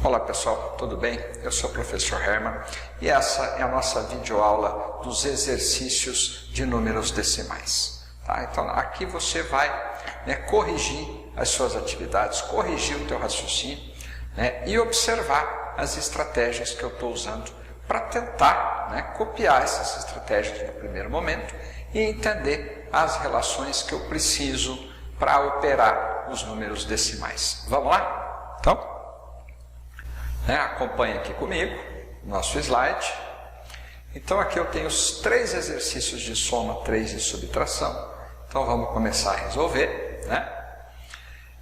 Olá pessoal, tudo bem? Eu sou o professor Herman e essa é a nossa videoaula dos exercícios de números decimais. Tá? Então aqui você vai corrigir as suas atividades, corrigir o teu raciocínio e observar as estratégias que eu estou usando para tentar copiar essas estratégias no primeiro momento e entender as relações que eu preciso para operar os números decimais. Vamos lá? Então, acompanhe aqui comigo, nosso slide. Então aqui eu tenho os 3 exercícios de soma, 3 de subtração. Então vamos começar a resolver.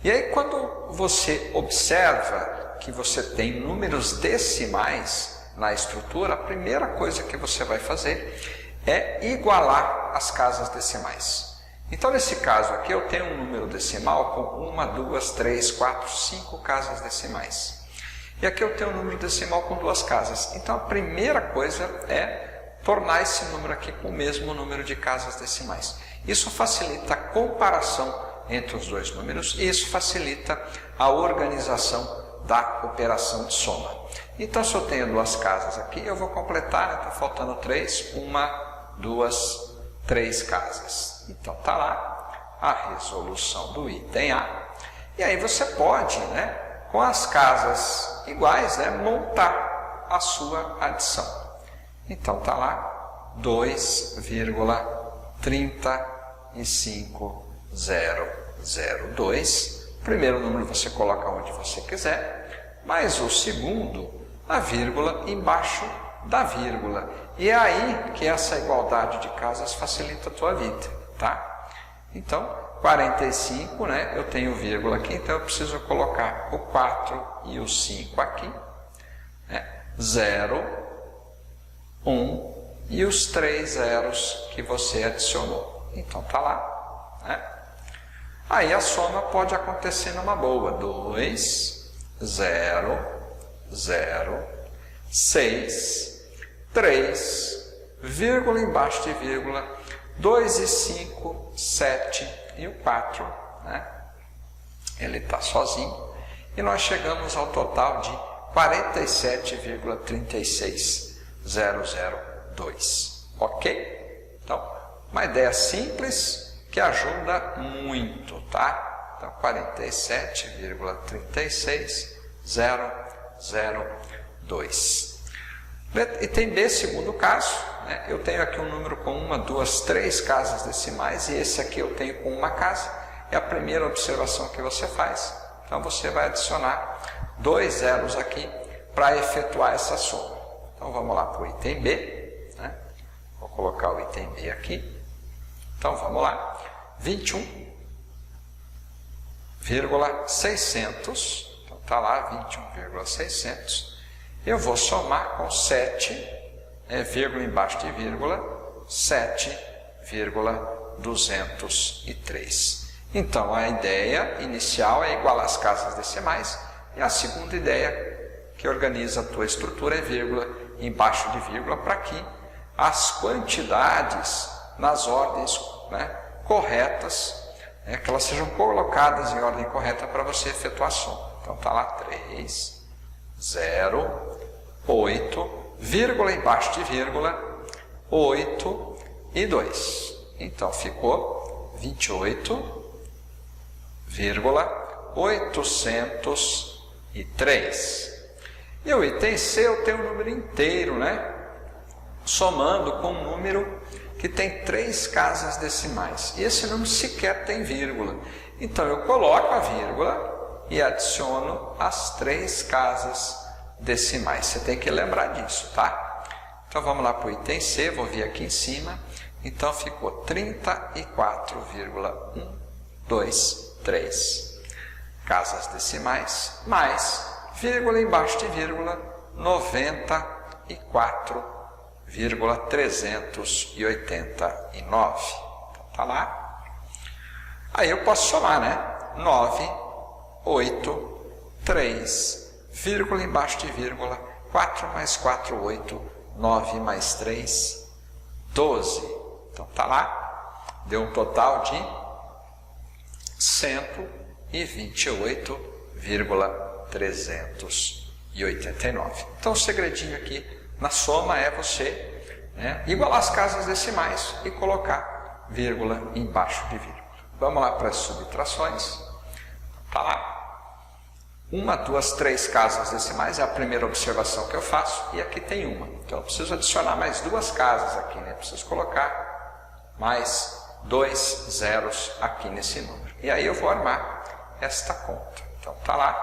E aí quando você observa que você tem números decimais na estrutura, a primeira coisa que você vai fazer é igualar as casas decimais. Então nesse caso aqui eu tenho um número decimal com 1, 2, 3, 4, 5 casas decimais. E aqui eu tenho um número decimal com 2 casas. Então a primeira coisa é tornar esse número aqui com o mesmo número de casas decimais. Isso facilita a comparação entre os dois números e isso facilita a organização da operação de soma. Então se eu tenho 2 casas aqui, eu vou completar, está faltando 3, 1, 2, 3 casas. Então está lá a resolução do item A. E aí você pode, com as casas iguais, montar a sua adição. Então está lá 2,35002. Primeiro número você coloca onde você quiser, mas o segundo, a vírgula embaixo da vírgula. E é aí que essa igualdade de casas facilita a tua vida, tá? Então, 45, eu tenho vírgula aqui, então eu preciso colocar o 4 e o 5 aqui. 0, 1 e os 3 zeros que você adicionou. Então tá lá. Aí a soma pode acontecer numa boa. 2, 0, 0, 6, 3, vírgula embaixo de vírgula, 2 e 5, 7 e o 4, ele está sozinho. E nós chegamos ao total de 47,36002. Ok? Então, uma ideia simples que ajuda muito, tá? Então, 47,36002. E tem B, segundo caso, eu tenho aqui um número com 1, 2, 3 casas decimais e esse aqui eu tenho com 1 casa. É a primeira observação que você faz. Então você vai adicionar 2 zeros aqui para efetuar essa soma. Então vamos lá para o item B. Vou colocar o item B aqui. Então vamos lá. 21,600. Então está lá 21,600. Eu vou somar com 7, vírgula embaixo de vírgula, 7,203. Então, a ideia inicial é igualar as casas decimais e a segunda ideia que organiza a tua estrutura é vírgula embaixo de vírgula para que as quantidades nas ordens corretas, que elas sejam colocadas em ordem correta para você efetuar a soma. Então, está lá 3, 0, 8, vírgula embaixo de vírgula, 8 e 2. Então ficou 28,803. E o item C eu tenho um número inteiro, somando com um número que tem 3 casas decimais. E esse número sequer tem vírgula. Então eu coloco a vírgula e adiciono as 3 casas decimais. Você tem que lembrar disso, tá? Então vamos lá para o item C, vou vir aqui em cima. Então ficou 34,123 casas decimais, mais vírgula embaixo de vírgula, 94,389. Então tá lá. Aí eu posso somar, 9, 8, 3, vírgula embaixo de vírgula, 4 mais 4, 8, 9 mais 3, 12. Então está lá, deu um total de 128,300 2.989. Então o segredinho aqui na soma é você, né, igualar as casas decimais e colocar vírgula embaixo de vírgula. Vamos lá para as subtrações. Tá lá. 1, 2, 3 casas decimais é a primeira observação que eu faço, e aqui tem uma. Então eu preciso adicionar mais 2 casas aqui, né? Preciso colocar mais 2 zeros aqui nesse número. E aí eu vou armar esta conta. Então tá lá,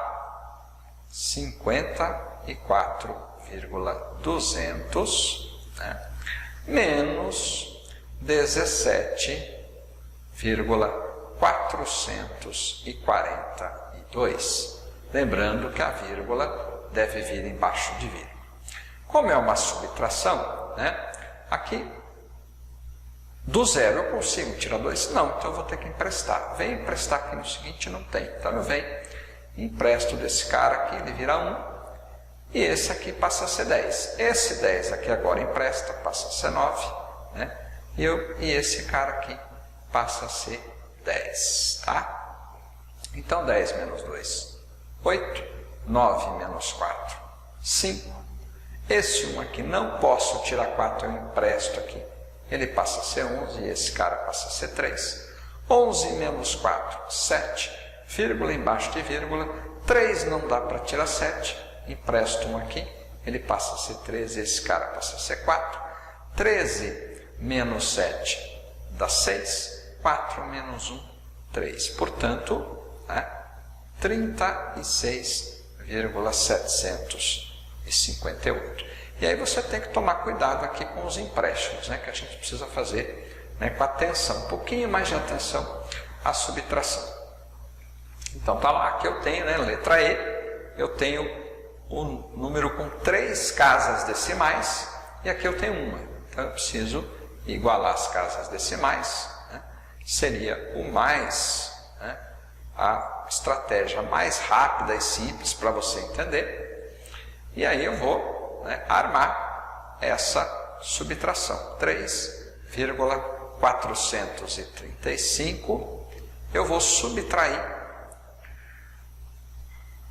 54,200, né? Menos 17,442. Lembrando que a vírgula deve vir embaixo de vírgula. Como é uma subtração, né? Aqui, do zero eu consigo tirar 2? Não, então eu vou ter que emprestar. Vem emprestar aqui no seguinte, não tem. Então eu venho, empresto desse cara aqui, ele vira 1. E esse aqui passa a ser 10. Esse 10 aqui agora empresta, passa a ser 9. Né? E esse cara aqui passa a ser 10. Tá? Então 10 menos 2, 8. 9 menos 4, 5. Esse 1 aqui não posso tirar 4, eu empresto aqui. Ele passa a ser 11 e esse cara passa a ser 3. 11 menos 4, 7. Vírgula embaixo de vírgula. 3 não dá para tirar 7. Empresto 1 aqui. Ele passa a ser 13 e esse cara passa a ser 4. 13 menos 7 dá 6. 4 menos 1, 3. Portanto, né, 36,758. E aí você tem que tomar cuidado aqui com os empréstimos, né, que a gente precisa fazer, né, com atenção, um pouquinho mais de atenção à subtração. Então tá lá que eu tenho, né, letra E, eu tenho um número com 3 casas decimais e aqui eu tenho uma. Então eu preciso igualar as casas decimais, né, seria o mais, né, a estratégia mais rápida e simples para você entender. E aí eu vou, né, armar essa subtração. 3,435, eu vou subtrair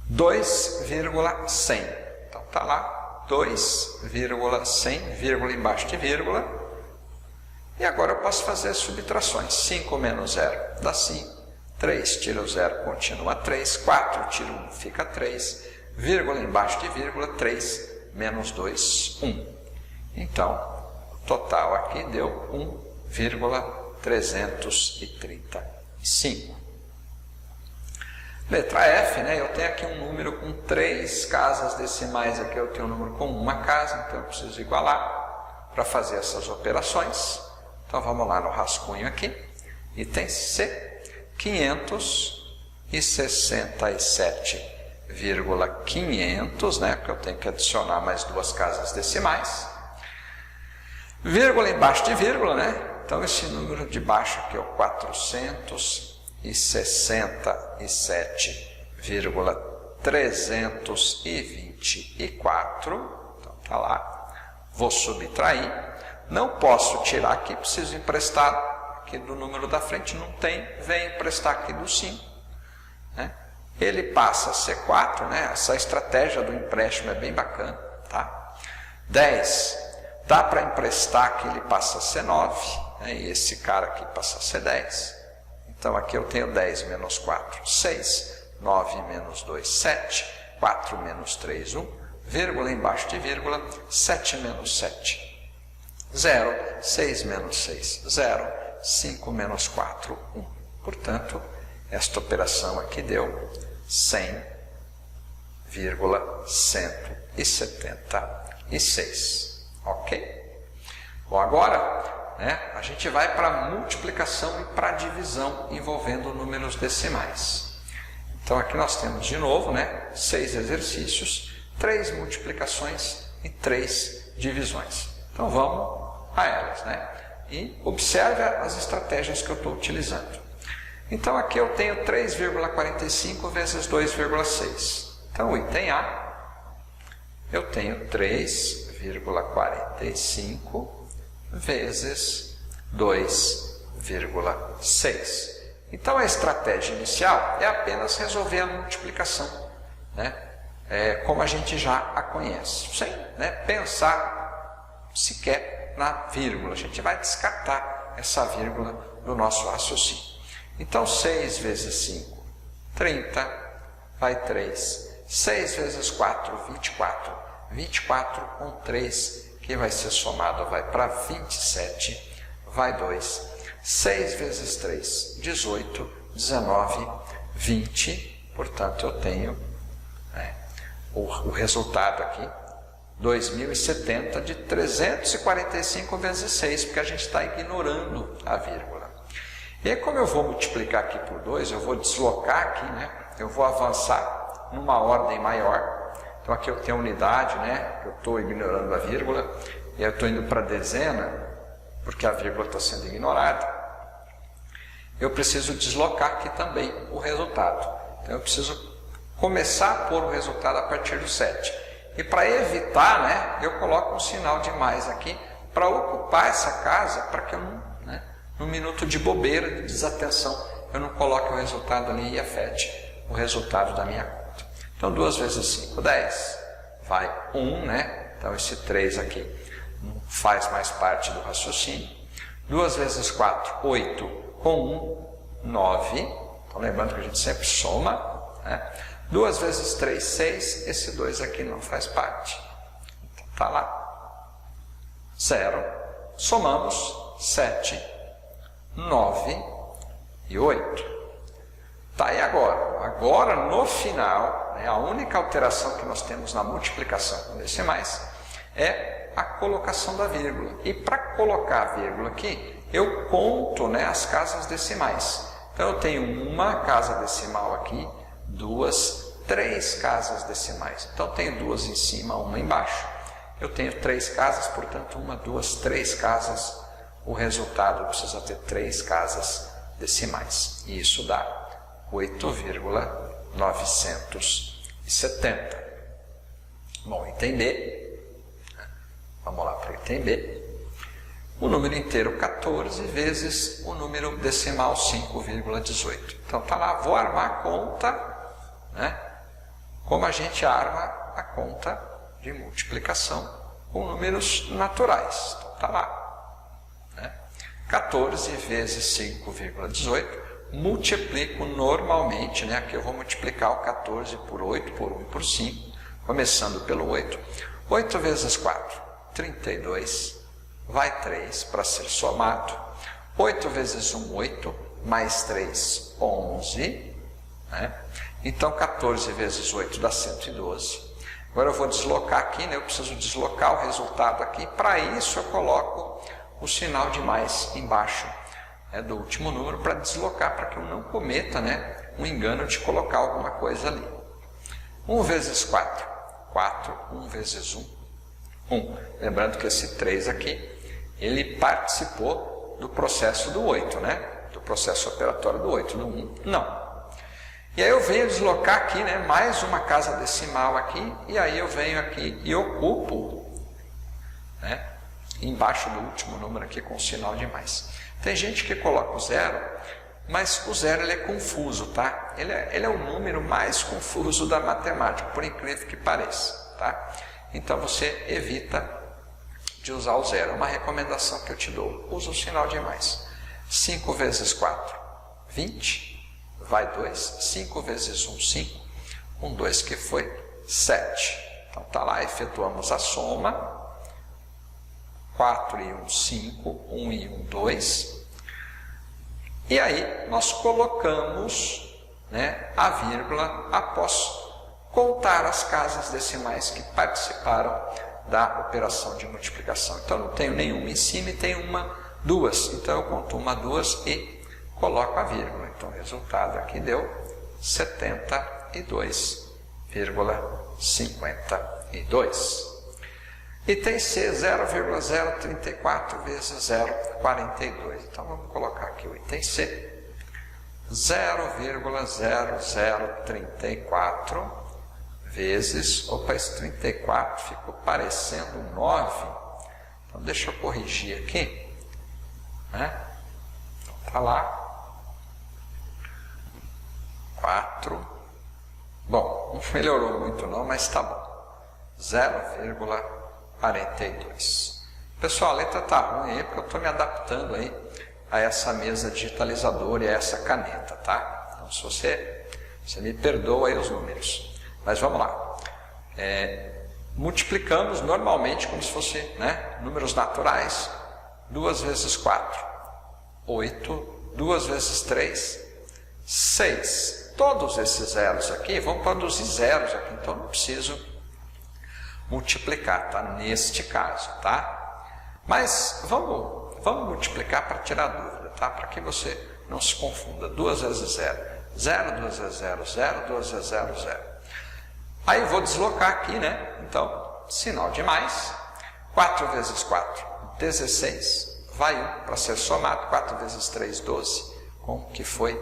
2,100. Então tá lá, 2,100, vírgula embaixo de vírgula. E agora eu posso fazer as subtrações. 5 menos 0 dá 5. 3 tira o 0, continua 3. 4 tira 1, fica 3. Vírgula embaixo de vírgula, 3 menos 2, 1. Então, o total aqui deu 1,335. Letra F, né? Eu tenho aqui um número com 3 casas decimais, aqui eu tenho um número com 1 casa, então eu preciso igualar para fazer essas operações. Então vamos lá no rascunho aqui, item C, 567,500, né? Porque eu tenho que adicionar mais 2 casas decimais. Vírgula embaixo de vírgula, né? Então esse número de baixo aqui é o 467,324. Então tá lá. Vou subtrair. Não posso tirar aqui, preciso emprestar aqui do número da frente, não tem, vem emprestar aqui do 5. Né? Ele passa a ser 4, né? Essa estratégia do empréstimo é bem bacana. Tá? 10, dá para emprestar que ele passa a ser 9, né? E esse cara aqui passa a ser 10. Então aqui eu tenho 10 menos 4, 6, 9 menos 2, 7, 4 menos 3, 1, vírgula embaixo de vírgula, 7 menos 7, 0, 6 menos 6, 0, 5 menos 4, 1. Portanto, esta operação aqui deu 100,176. Ok? Bom, agora, né, a gente vai para a multiplicação e para a divisão envolvendo números decimais. Então, aqui nós temos de novo, né, 6 exercícios, 3 multiplicações e 3 divisões. Então, vamos a elas, né? E observe as estratégias que eu estou utilizando. Então, aqui eu tenho 3,45 vezes 2,6. Então, o item A, eu tenho 3,45 vezes 2,6. Então, a estratégia inicial é apenas resolver a multiplicação, né? como a gente já a conhece, sem pensar sequer na vírgula. A gente vai descartar essa vírgula do nosso raciocínio. Então, 6 vezes 5, 30, vai 3. 6 vezes 4, 24. 24 com 3, que vai ser somado, vai para 27, vai 2. 6 vezes 3, 18, 19, 20. Portanto, eu tenho o resultado aqui, 2070 de 345 vezes 6, porque a gente está ignorando a vírgula. E aí, como eu vou multiplicar aqui por 2, eu vou deslocar aqui, né? Eu vou avançar numa ordem maior. Então aqui eu tenho a unidade, né? Eu estou ignorando a vírgula, e eu estou indo para a dezena, porque a vírgula está sendo ignorada. Eu preciso deslocar aqui também o resultado. Então eu preciso começar a pôr o resultado a partir do 7. E para evitar, né, eu coloco um sinal de mais aqui para ocupar essa casa, para que eu não, no minuto de bobeira, de desatenção, eu não coloque o resultado ali e afete o resultado da minha conta. Então 2 vezes 5, 10. Vai 1, né? Então esse 3 aqui não faz mais parte do raciocínio. 2 vezes 4, 8. Com 1, 9. Então lembrando que a gente sempre soma, né? 2 vezes 3, 6, esse 2 aqui não faz parte. Então, está lá. 0. Somamos 7, 9 e 8. Tá, e agora? Agora, no final, a única alteração que nós temos na multiplicação com decimais é a colocação da vírgula. E para colocar a vírgula aqui, eu conto, as casas decimais. Então, eu tenho uma casa decimal aqui, 2, 3 casas decimais. Então, tenho 2 em cima, 1 embaixo. Eu tenho 3 casas, portanto, 1, 2, 3 casas. O resultado precisa ter 3 casas decimais. E isso dá 8,970. Bom, item B. Vamos lá para o item B. O número inteiro 14 vezes o número decimal 5,18. Então, está lá, vou armar a conta, como a gente arma a conta de multiplicação com números naturais. Então, está lá. 14 vezes 5,18, multiplico normalmente, aqui eu vou multiplicar o 14 por 8, por 1 e por 5, começando pelo 8. 8 vezes 4, 32. Vai 3 para ser somado. 8 vezes 1, 8, mais 3, 11. Então, 14 vezes 8 dá 112. Agora eu vou deslocar aqui, eu preciso deslocar o resultado aqui. Para isso, eu coloco o sinal de mais embaixo do último número para deslocar, para que eu não cometa um engano de colocar alguma coisa ali. 1 vezes 4, 4. 1 vezes 1, 1. Lembrando que esse 3 aqui, ele participou do processo do 8, do processo operatório do 8, do 1, não. E aí eu venho deslocar aqui, mais uma casa decimal aqui, e aí eu venho aqui e ocupo, embaixo do último número aqui com o sinal de mais. Tem gente que coloca o 0, mas o 0 ele é confuso, tá? Ele é o número mais confuso da matemática, por incrível que pareça, tá? Então você evita de usar o 0. É uma recomendação que eu te dou. Usa o sinal de mais. 5 vezes 4, 20. Vai 2. 5 vezes 1, 5. 1, 2 que foi 7. Então está lá, efetuamos a soma. 4 e 1, 5. 1 e 1, 2. E aí nós colocamos a vírgula após contar as casas decimais que participaram da operação de multiplicação. Então, não tenho nenhuma em cima e tenho 1, 2. Então, eu conto 1, 2 e coloco a vírgula. Então, o resultado aqui deu 72,52. Item C, 0,034 vezes 0,42. Então, vamos colocar aqui o item C. 0,0034 vezes, opa, esse 34 ficou parecendo 9, então deixa eu corrigir aqui, Então está lá, 4, Bom, não melhorou muito não, mas tá bom. 0,42. Pessoal, a letra tá ruim aí porque eu estou me adaptando aí a essa mesa digitalizadora e a essa caneta, tá? Então, se você me perdoa aí os números. Mas vamos lá. Multiplicamos normalmente como se fosse, né, números naturais. 2 vezes 4, 8. 2 vezes 3, 6. Todos esses zeros aqui vão produzir zeros aqui, então não preciso multiplicar, tá? Neste caso, tá? Mas vamos multiplicar para tirar dúvida, tá? Para que você não se confunda. 2 vezes 0, 0, 2 vezes 0, 0, 2 vezes 0, 0. Aí eu vou deslocar aqui, né? Então, sinal de mais. 4 vezes 4, 16. Vai 1 para ser somado. 4 vezes 3, 12. Com que foi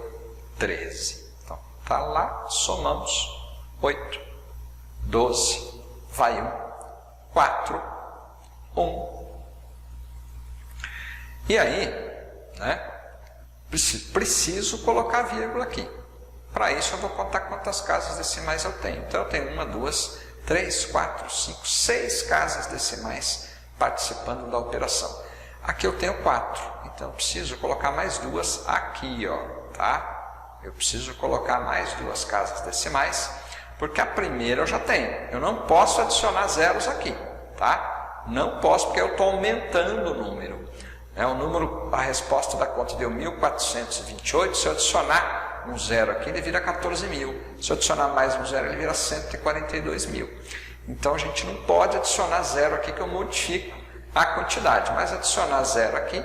13. Então, tá lá, somamos. 8, 12. Vai 1, 4, 1. E aí, né, preciso colocar vírgula aqui. Para isso eu vou contar quantas casas decimais eu tenho. Então eu tenho 1, 2, 3, 4, 5, 6 casas decimais participando da operação. Aqui eu tenho 4, então eu preciso colocar mais 2 aqui, ó, tá? Eu preciso colocar mais 2 casas decimais, porque a primeira eu já tenho. Eu não posso adicionar zeros aqui, tá? Não posso, porque eu estou aumentando o número. O número, a resposta da conta deu 1.428, se eu adicionar um zero aqui, ele vira 14.000. Se eu adicionar mais um zero, ele vira 142.000. Então, a gente não pode adicionar zero aqui, que eu modifico a quantidade. Mas adicionar zero aqui,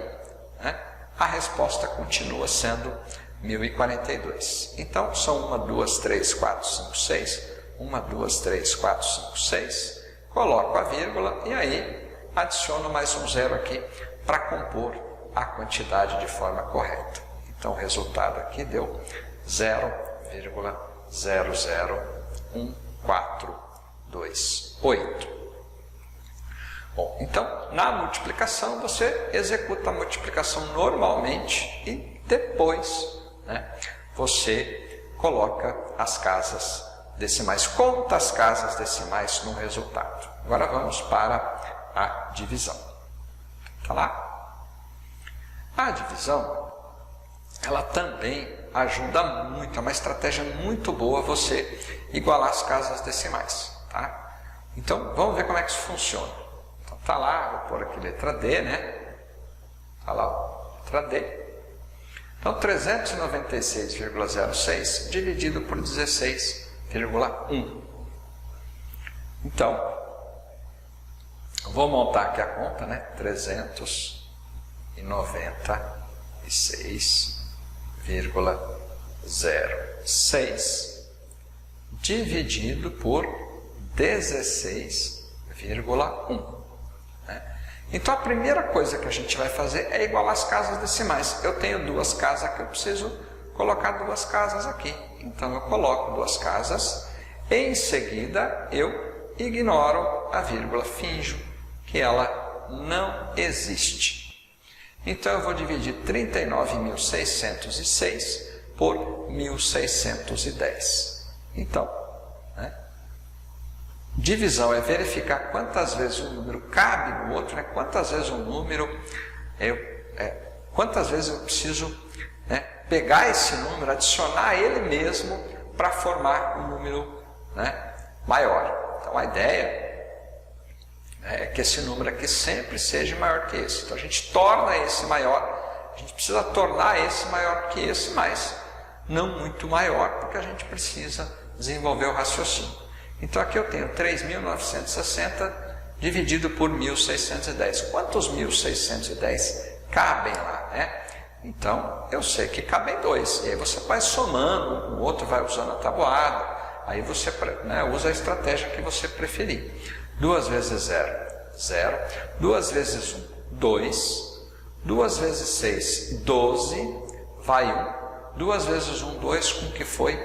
né, a resposta continua sendo 1.042. Então, são 1, 2, 3, 4, 5, 6. 1, 2, 3, 4, 5, 6. Coloco a vírgula e aí adiciono mais um zero aqui para compor a quantidade de forma correta. Então, o resultado aqui deu 0,0011428. Bom, então, na multiplicação, você executa a multiplicação normalmente e depois, né, você coloca as casas decimais, conta as casas decimais no resultado. Agora vamos para a divisão. Tá lá? A divisão, ela também ajuda muito, é uma estratégia muito boa você igualar as casas decimais, tá? Então, vamos ver como é que isso funciona. Então, tá lá, vou pôr aqui letra D, né? Tá lá, letra D. Então, 396,06 dividido por 16,1. Então, vou montar aqui a conta, né? 396,06 dividido por 16,1. Né? Então, a primeira coisa que a gente vai fazer é igualar as casas decimais. Eu tenho 2 casas aqui, eu preciso colocar 2 casas aqui. Então, eu coloco 2 casas. Em seguida, eu ignoro a vírgula, finjo que ela não existe. Então, eu vou dividir 39.606 por 1.610. Então, né, divisão é verificar quantas vezes um número cabe no outro, né, quantas vezes um número, quantas vezes eu preciso, né, pegar esse número, adicionar ele mesmo para formar um número, né, maior. Então, a ideia é que esse número aqui sempre seja maior que esse. Então, a gente torna esse maior, a gente precisa tornar esse maior que esse, mas não muito maior, porque a gente precisa desenvolver o raciocínio. Então, aqui eu tenho 3.960 dividido por 1.610. Quantos 1.610 cabem lá, né? Então, eu sei que cabem 2. E aí você vai somando, um com o outro vai usando a tabuada. Aí você, né, usa a estratégia que você preferir. 2 vezes 0, 0. 2 vezes 1, 2. 2 vezes 6, 12. Vai 1. 2 vezes 1, 2, com que foi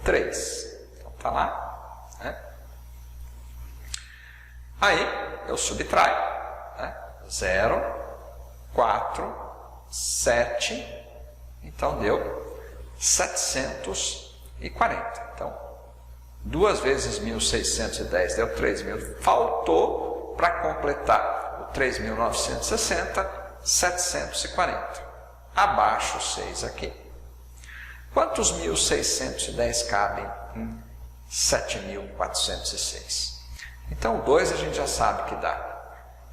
3. Então, tá lá. Né? Aí, eu subtraio. Né? 0, 4, 7. Então, deu 740. Então, 2 vezes 1.610 deu 3.000. Faltou para completar o 3.960, 740. Abaixo 6 aqui. Quantos 1.610 cabem em 7.406? Então, 2 a gente já sabe que dá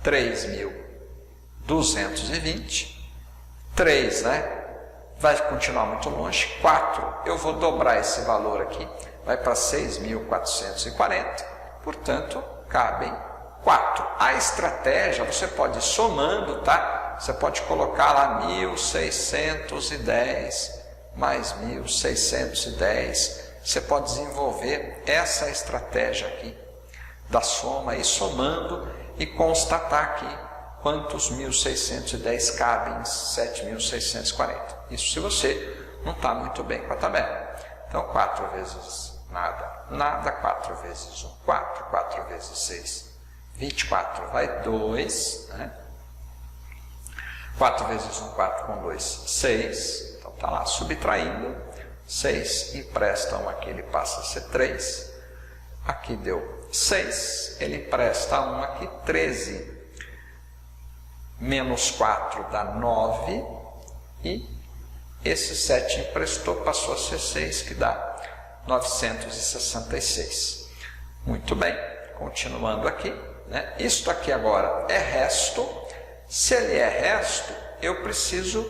3.220. 3, né? Vai continuar muito longe. 4, eu vou dobrar esse valor aqui. Vai para 6.440. Portanto, cabem 4. A estratégia, você pode ir somando, tá? Você pode colocar lá 1.610 mais 1.610. Você pode desenvolver essa estratégia aqui da soma e somando e constatar aqui quantos 1.610 cabem em 7.640. Isso se você não está muito bem com a tabela. Então, 4 vezes nada, nada, 4 vezes 1, 4, 4 vezes 6, 24, vai 2, né? 4 vezes 1, 4 com 2, 6. Então, está lá subtraindo. 6, empresta 1 aqui, ele passa a ser 3. Aqui deu 6, ele empresta 1 aqui, 13. Menos 4 dá 9. E esse 7 emprestou, passou a ser 6, que dá 966. Muito bem, continuando aqui, né? Isto aqui agora é resto. Se ele é resto, eu preciso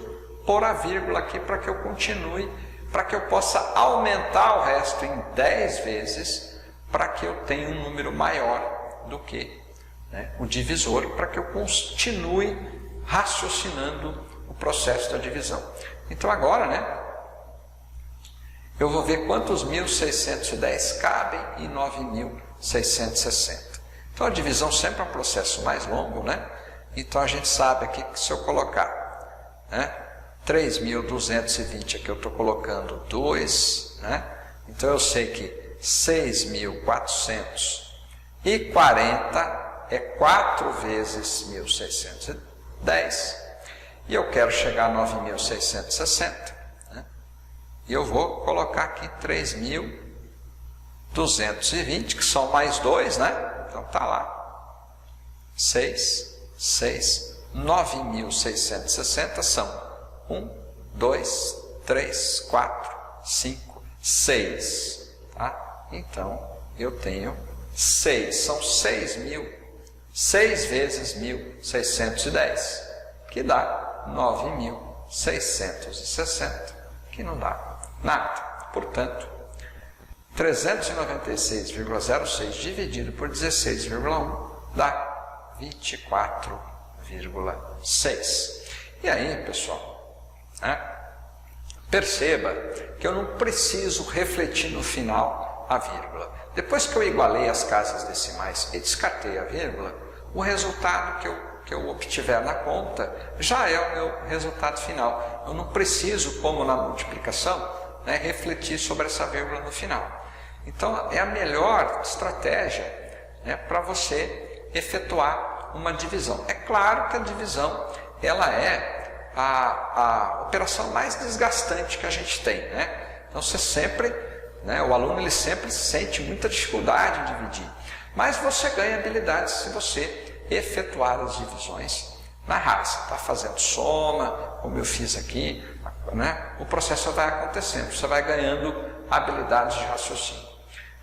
pôr a vírgula aqui para que eu continue, para que eu possa aumentar o resto em 10 vezes, para que eu tenha um número maior do que, né, o divisor, para que eu continue raciocinando o processo da divisão. Então agora, né, eu vou ver quantos 1.610 cabem em 9.660. Então a divisão sempre é um processo mais longo, né? Então a gente sabe aqui que se eu colocar, né, 3.220, aqui eu estou colocando 2, né? Então eu sei que 6.440 é 4 vezes 1.610, e eu quero chegar a 9.660, né? E eu vou colocar aqui 3.220, que são mais 2, né? Então tá lá, 6, 9.660 são 1, 2, 3, 4, 5, 6, tá? Então, eu tenho 6, são 6.000, 6 vezes 1.610, que dá 9.660, que não dá nada. Portanto, 396,06 dividido por 16,1 dá 24,6. E aí, pessoal, né, perceba que eu não preciso refletir no final a vírgula. Depois que eu igualei as casas decimais e descartei a vírgula, o resultado que eu obtiver na conta já é o meu resultado final. Eu não preciso, como na multiplicação, né, refletir sobre essa vírgula no final. Então, é a melhor estratégia, né, para você efetuar uma divisão. É claro que a divisão ela é a operação mais desgastante que a gente tem, né? Então você sempre, né, o aluno ele sempre sente muita dificuldade em dividir, mas você ganha habilidades se você efetuar as divisões na raça. Está fazendo soma, como eu fiz aqui, né? O processo vai acontecendo, você vai ganhando habilidades de raciocínio.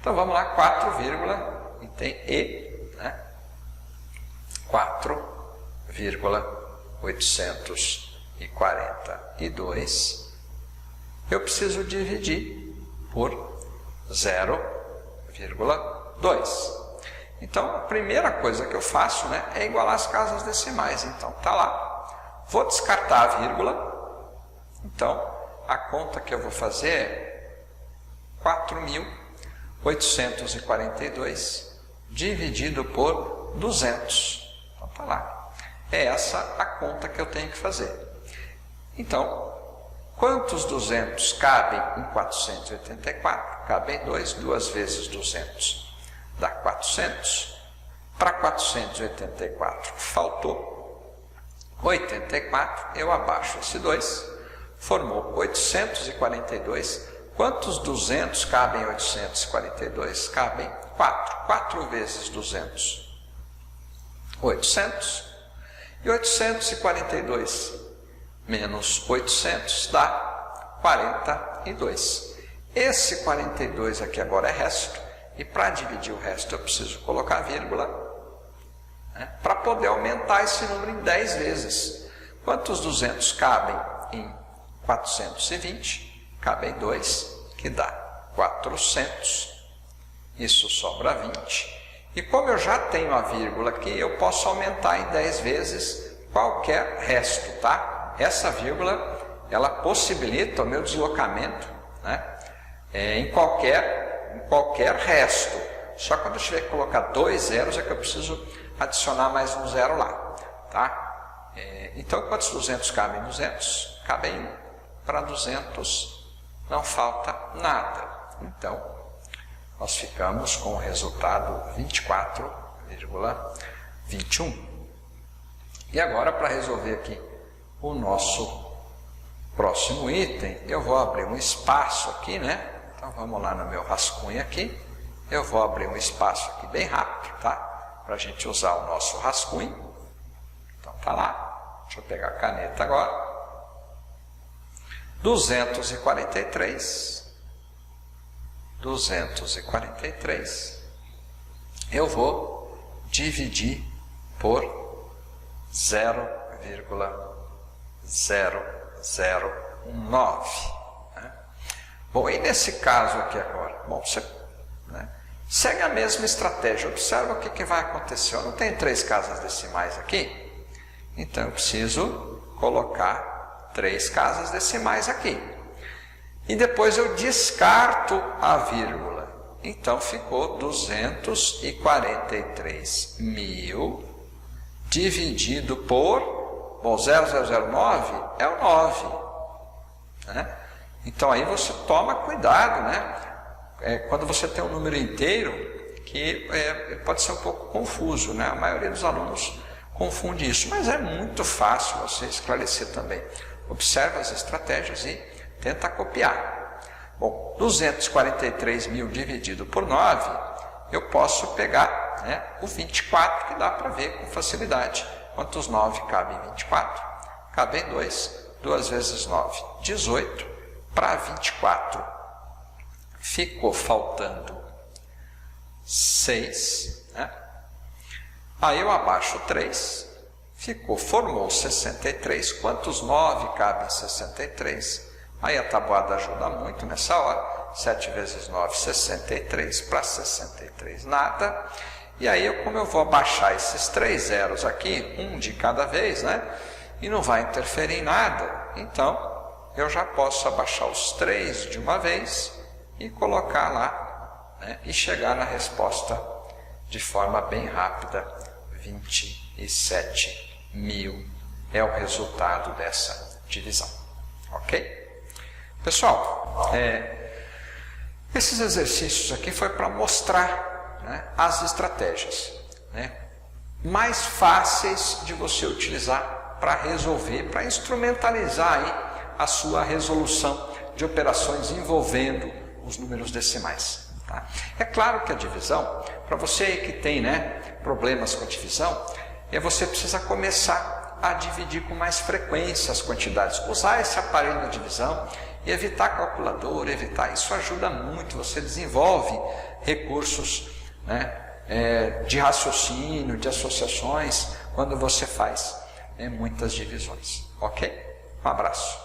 Então vamos lá, 4, e tem E, né? 4,842. Eu preciso dividir por 0,2. Então, a primeira coisa que eu faço, né, é igualar as casas decimais. Então, tá lá. Vou descartar a vírgula. Então, a conta que eu vou fazer é 4.842 dividido por 200. Então, tá lá. É essa a conta que eu tenho que fazer. Então, quantos 200 cabem em 484? Cabem 2. 2 vezes 200 dá 400. Para 484 faltou 84. Eu abaixo esse 2. Formou 842. Quantos 200 cabem em 842? Cabem 4. 4 vezes 200. 800. E 842 menos 800 dá 42. Esse 42 aqui agora é resto. E para dividir o resto eu preciso colocar vírgula, né, para poder aumentar esse número em 10 vezes. Quantos 200 cabem em 420? Cabem 2, que dá 400. Isso sobra 20. E como eu já tenho a vírgula aqui, eu posso aumentar em 10 vezes qualquer resto, tá? Essa vírgula, ela possibilita o meu deslocamento, né, em qualquer resto. Só quando eu tiver que colocar 2 zeros é que eu preciso adicionar mais um zero lá, tá? Então, quantos 200 cabem? 200? Cabem 1. Para 200 não falta nada. Então, nós ficamos com o resultado 24,21. E agora, para resolver aqui o nosso próximo item, eu vou abrir um espaço aqui, né? Então, vamos lá no meu rascunho aqui. Eu vou abrir um espaço aqui bem rápido, tá? Para a gente usar o nosso rascunho. Então, tá lá. Deixa eu pegar a caneta agora. 243. Eu vou dividir por 0,0019. Né? Bom, e nesse caso aqui agora? Bom, você, né, segue a mesma estratégia. Observa o que vai acontecer. Eu não tenho 3 casas decimais aqui, então eu preciso colocar 3 casas decimais aqui. E depois eu descarto a vírgula. Então ficou 243.000 dividido por, bom, 0009 é o 9. Né? Então aí você toma cuidado, né? Quando você tem um número inteiro, que pode ser um pouco confuso, né? A maioria dos alunos confunde isso, mas é muito fácil você esclarecer também. Observa as estratégias e tenta copiar. Bom, 243.000 dividido por 9, eu posso pegar, né, o 24, que dá para ver com facilidade. Quantos 9 cabem em 24? Cabem 2. 2 vezes 9, 18. Para 24, ficou faltando 6. Né? Aí eu abaixo 3. Formou 63. Quantos 9 cabem em 63? Aí a tabuada ajuda muito nessa hora. 7 vezes 9, 63. Para 63, nada. E aí, como eu vou abaixar esses 3 zeros aqui, um de cada vez, né? E não vai interferir em nada. Então, eu já posso abaixar os 3 de uma vez e colocar lá, né? E chegar na resposta de forma bem rápida. 27.000 é o resultado dessa divisão. Ok? Pessoal, esses exercícios aqui foi para mostrar, né, as estratégias, né, mais fáceis de você utilizar para resolver, para instrumentalizar aí a sua resolução de operações envolvendo os números decimais. Tá? É claro que a divisão, para você aí que tem, né, problemas com a divisão, você precisa começar a dividir com mais frequência as quantidades, usar esse aparelho de divisão e evitar calculadora, isso ajuda muito, você desenvolve recursos, né, de raciocínio, de associações, quando você faz muitas divisões. Ok? Um abraço.